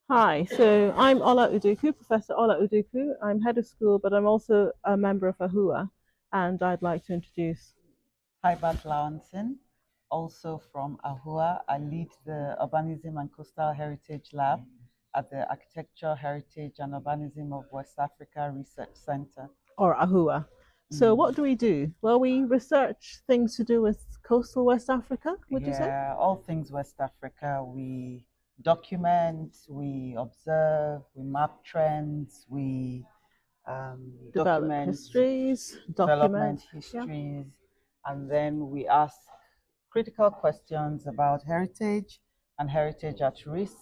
Hi, so I'm Ola Uduku, Professor Ola Uduku. I'm head of school, but I'm also a member of AHUWA, and I'd like to introduce. Taibat Lawanson, also from AHUWA. I lead the Urbanism and Coastal Heritage Lab at the Architecture Heritage and Urbanism of West Africa Research Center. Or AHUWA. So, what Mm. do we do? Well, we research things to do with coastal West Africa, would you say? Yeah, all things West Africa. We document, we observe, we map trends, we Develop document histories, development document. Yeah. histories, and then we ask critical questions about heritage and heritage at risk.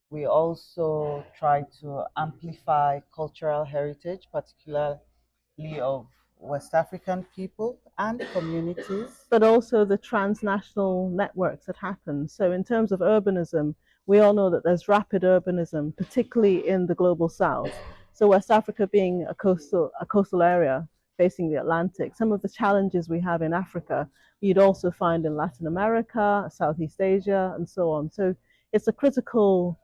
We also try to amplify cultural heritage, particularly of West African people and communities. But also the transnational networks that happen. So, in terms of urbanism, we all know that there's rapid urbanism, particularly in the global south. So, West Africa being a coastal area facing the Atlantic, some of the challenges we have in Africa, you'd also find in Latin America, Southeast Asia, and so on. So, it's a critical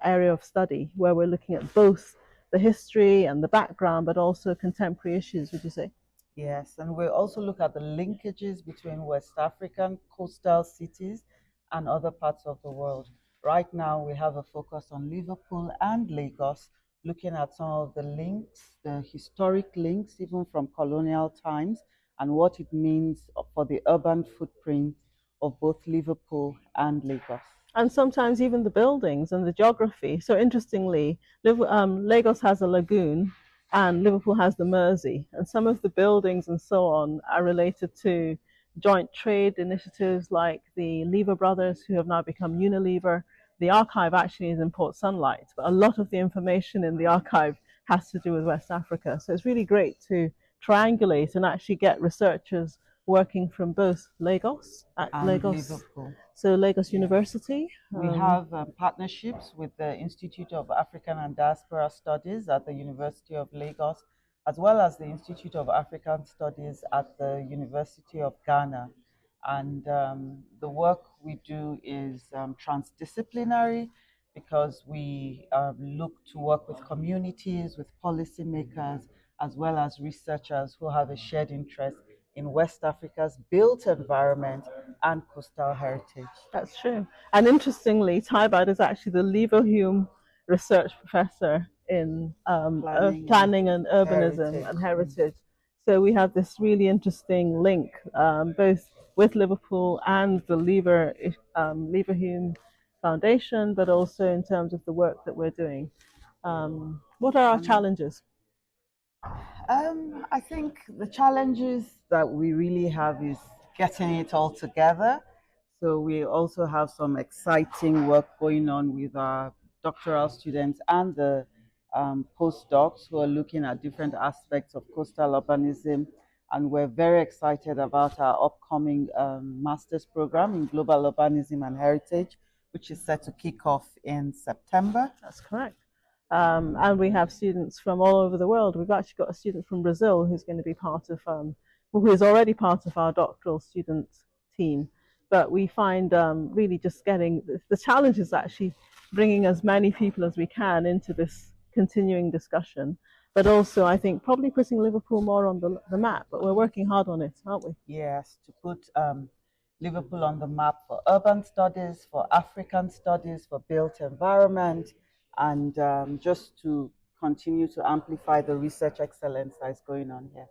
area of study where we're looking at both the history and the background, but also contemporary issues, would you say? Yes, and we also look at the linkages between West African coastal cities and other parts of the world. Right now, we have a focus on Liverpool and Lagos, looking at some of the links, the historic links, even from colonial times, and what it means for the urban footprint of both Liverpool and Lagos. And sometimes even the buildings and the geography. So interestingly, Lagos has a lagoon and Liverpool has the Mersey, and some of the buildings and so on are related to joint trade initiatives like the Lever brothers, who have now become Unilever. The archive actually is in Port Sunlight, but a lot of the information in the archive has to do with West Africa. So it's really great to triangulate and actually get researchers working from both Lagos, at And Lagos, Liverpool. so Lagos Yeah. University. We have partnerships with the Institute of African and Diaspora Studies at the University of Lagos, as well as the Institute of African Studies at the University of Ghana. And the work we do is transdisciplinary because we look to work with communities, with policymakers, as well as researchers who have a shared interest in West Africa's built environment and coastal heritage. That's true. And interestingly, Taibat is actually the Leverhulme Research Professor in Planning and planning and urbanism heritage. and heritage. So we have this really interesting link, both with Liverpool and the Leverhulme Foundation, but also in terms of the work that we're doing. What are our And challenges? I think the challenges that we really have is getting it all together. So we also have some exciting work going on with our doctoral students and the postdocs who are looking at different aspects of coastal urbanism. And we're very excited about our upcoming master's program in global urbanism and heritage, which is set to kick off in September. That's correct. And we have students from all over the world. We've actually got a student from Brazil who's going to be part of, who is already part of our doctoral student team. But we find really just getting the challenge is actually bringing as many people as we can into this continuing discussion. But also, I think probably putting Liverpool more on the map. But we're working hard on it, aren't we? Yes, to put Liverpool on the map for urban studies, for African studies, for built environment, and just to continue to amplify the research excellence that is going on here.